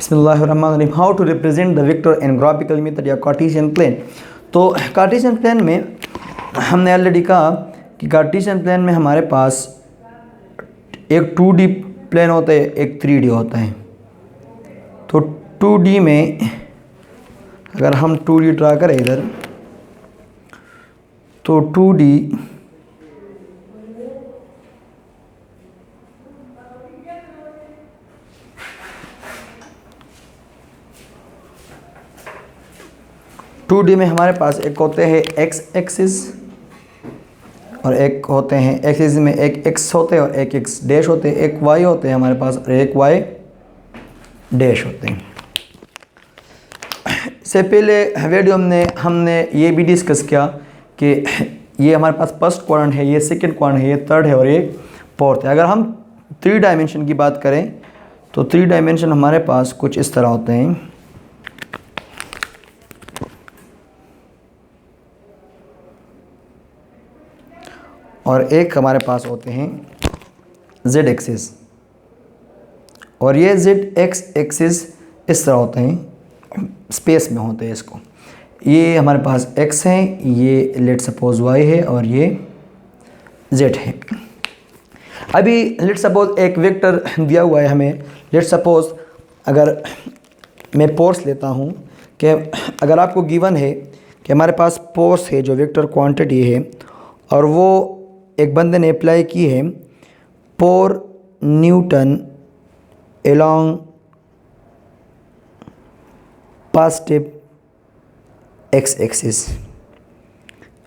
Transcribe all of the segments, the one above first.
बिस्मिल्लाहिर्रहमानिर्रहीम। How to represent the vector in graphical method या Cartesian plane. तो Cartesian plane में हमने ऑलरेडी कहा कि कार्टेशियन प्लेन में हमारे पास एक 2D प्लेन होता है, एक 3D होता है। तो 2D में अगर हम 2D ड्रा करें इधर, तो 2D में हमारे पास एक होते हैं एक्स एक्सिस और एक होते हैं एक्सिस में एक एक्स होते हैं और एक एक्स डैश होते हैं, एक वाई होते हैं हमारे पास और एक वाई डैश होते हैं। इससे पहले वीडियो में हमने ये भी डिस्कस किया कि ये हमारे पास फर्स्ट क्वाड्रेंट है, ये सेकंड क्वाड्रेंट है, ये थर्ड है और ये फोर्थ है। अगर हम 3 डायमेंशन की बात करें तो 3 डायमेंशन हमारे पास कुछ इस तरह होते हैं। और एक हमारे पास होते हैं जेड एक्सिस और ये जेड एक्स एक्सिस इस तरह होते हैं, स्पेस में होते हैं। इसको ये हमारे पास एक्स है, ये लेट सपोज वाई है और ये जेड है। अभी लेट सपोज एक वेक्टर दिया हुआ है हमें। लेट सपोज अगर मैं पोर्स लेता हूँ कि अगर आपको गिवन है कि हमारे पास पोर्स है जो वेक्टर क्वांटिटी है और वो एक बंदे ने अप्लाई की है 4 Newton along positive x axis,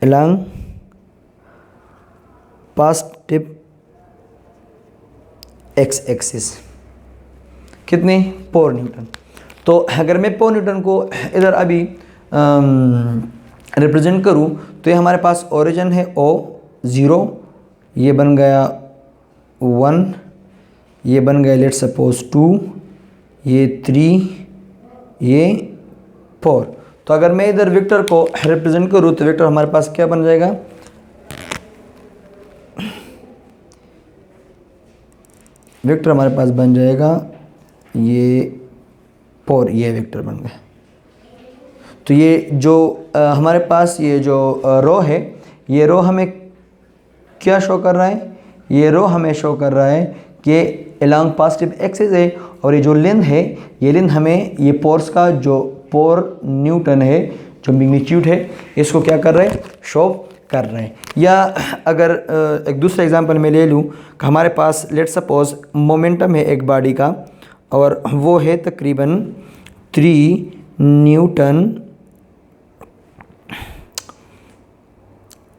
along positive x axis कितने 4 न्यूटन। तो अगर मैं 4 न्यूटन को इधर अभी रिप्रेजेंट करूं तो ये हमारे पास ओरिजिन है O0, ये बन गया 1, ये बन गया लेट सपोज 2, ये 3, ये 4। तो अगर मैं इधर वेक्टर को रिप्रेजेंट करूँ तो वेक्टर हमारे पास क्या बन जाएगा, वेक्टर हमारे पास बन जाएगा ये 4, ये वेक्टर बन गया। तो ये जो हमारे पास ये जो रो है, ये रो हमें क्या शो कर रहा है, ये रो हमें शो कर रहा है कि एलोंग पॉजिटिव एक्सिस है और ये जो लेंथ है, ये लेंथ हमें ये पोर्स का जो 4 न्यूटन है जो मैग्नीट्यूड है इसको क्या कर रहे हैं, शो कर रहे हैं। या अगर एक दूसरा एग्जांपल मैं ले लूँ कि हमारे पास लेट सपोज मोमेंटम है एक बॉडी का और वो है तकरीबन 3 newton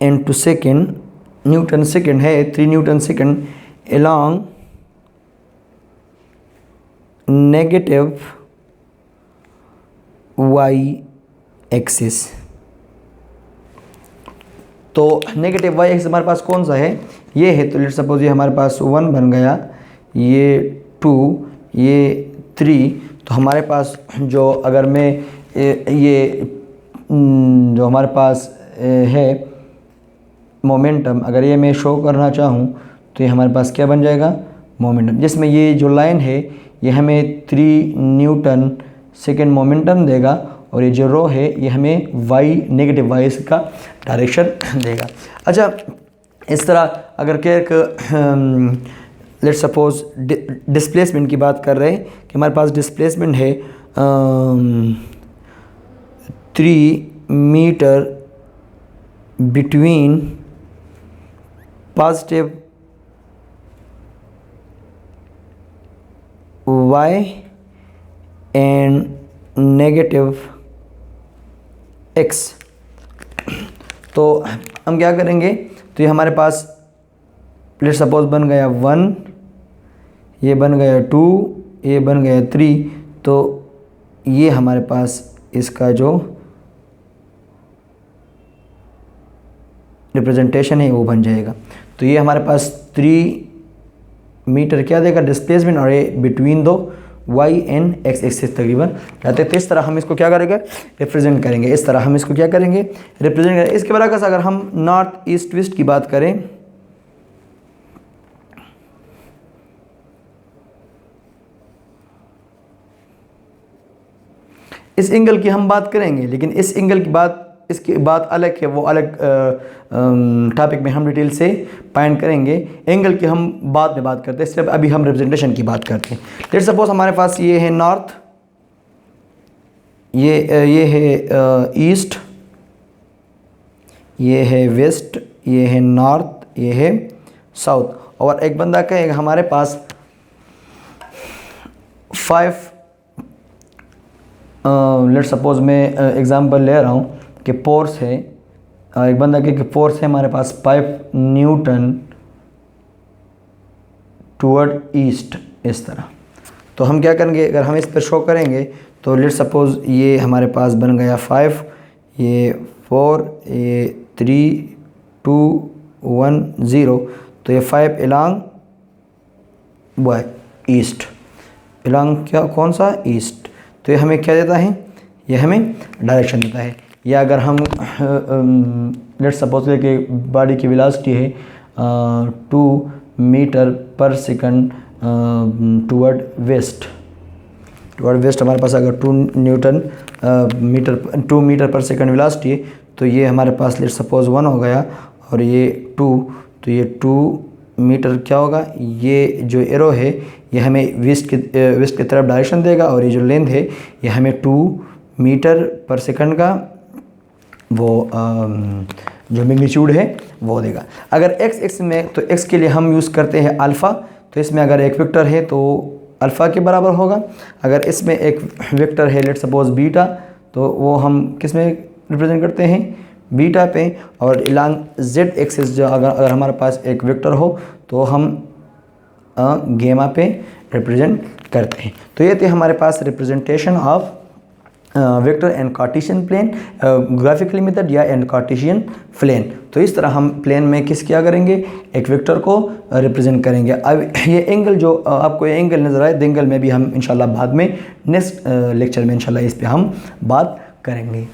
into second, newton second है 3 newton second along negative Y axis. तो नेगेटिव वाई एक्सिस हमारे पास कौन सा है, ये है। तो लेट सपोज ये हमारे पास 1 बन गया, ये 2, ये 3। तो हमारे पास जो अगर मैं ये जो हमारे पास है मोमेंटम, अगर ये मैं शो करना चाहूँ तो ये हमारे पास क्या बन जाएगा, मोमेंटम, जिसमें ये जो लाइन है ये हमें 3 न्यूटन सेकेंड मोमेंटम देगा और ये जो रो है ये हमें वाई नेगेटिव वाई का डायरेक्शन देगा। अच्छा, इस तरह अगर लेट सपोज डिस्प्लेसमेंट की बात कर रहे हैं कि हमारे पास डिस्प्लेसमेंट है 3 metre between positive y and negative x। तो हम क्या करेंगे, तो ये हमारे पास लेट सपोज बन गया 1, ये बन गया 2, ये बन गया 3। तो ये हमारे पास इसका जो रिप्रेजेंटेशन है वो बन जाएगा। तो ये हमारे पास 3 मीटर क्या देगा डिस्प्लेसमेंट और ये बिटवीन दो वाई एंड एक्स एक्सिस तकरीबन रहते। तो इस तरह हम इसको क्या करेंगे, रिप्रेजेंट करेंगे। इस तरह हम इसको क्या करेंगे, रिप्रेजेंट करेंगे। इसके बरअक्स अगर हम नॉर्थ ईस्ट ट्विस्ट की बात करें इस एंगल की हम बात करेंगे, लेकिन इस एंगल की बात, इसकी बात अलग है, वो अलग टॉपिक में हम डिटेल से पॉइंट करेंगे। एंगल की हम बाद में बात करते हैं, सिर्फ अभी हम रिप्रेजेंटेशन की बात करते हैं। लेट्स सपोज हमारे पास ये है नॉर्थ, ये है ईस्ट, ये है वेस्ट, ये है नॉर्थ, ये है साउथ। और एक बंदा कहेगा हमारे पास 5, लेट्स सपोज मैं एग्ज़ाम्पल ले रहा हूँ कि फोर्स है, एक बंदा कहे कि फोर्स है हमारे पास 5 न्यूटन टूवर्ड ईस्ट, इस तरह। तो हम क्या करेंगे, अगर हम इस पर शो करेंगे तो लेट्स सपोज ये हमारे पास बन गया 5, ये 4, ये 3, 2, 1, 0। तो ये 5 अलॉन्ग वाई ईस्ट, अलॉन्ग क्या, कौन सा, ईस्ट। तो ये हमें क्या देता है, ये हमें डायरेक्शन देता है। या अगर हम लेट्स सपोज कि बॉडी की वेलोसिटी है 2 मीटर पर सेकंड टूवर्ड वेस्ट, हमारे पास अगर 2 मीटर पर सेकंड वेलोसिटी है, तो ये हमारे पास लेट्स सपोज 1 हो गया, और ये 2, तो ये 2 मीटर क्या होगा, ये जो एरो है ये हमें वेस्ट की तरफ डायरेक्शन देगा, और ये जो लेंथ है ये हमें 2 मीटर पर सेकंड का वो जो मैग्नीट्यूड है वो देगा। अगर x में, तो x के लिए हम यूज़ करते हैं अल्फ़ा, तो इसमें अगर एक वेक्टर है तो अल्फ़ा के बराबर होगा। अगर इसमें एक वेक्टर है लेट्स सपोज बीटा, तो वो हम किस में रिप्रेजेंट करते हैं, बीटा पे। और अलॉन्ग z एक्सिस जो अगर हमारे पास एक वेक्टर हो तो हम गेमा पे रिप्रेजेंट करते हैं। तो ये थे हमारे पास representation of vector and cartesian plane, graphically method या एंड कार्टेशियन प्लेन। तो इस तरह हम प्लेन में किस क्या करेंगे, एक वेक्टर को रिप्रेजेंट करेंगे। अब ये एंगल जो आपको ये एंगल नज़र आए, एंगल में भी हम इंशाल्लाह बाद में नेक्स्ट लेक्चर में इंशाल्लाह इस पे हम बात करेंगे।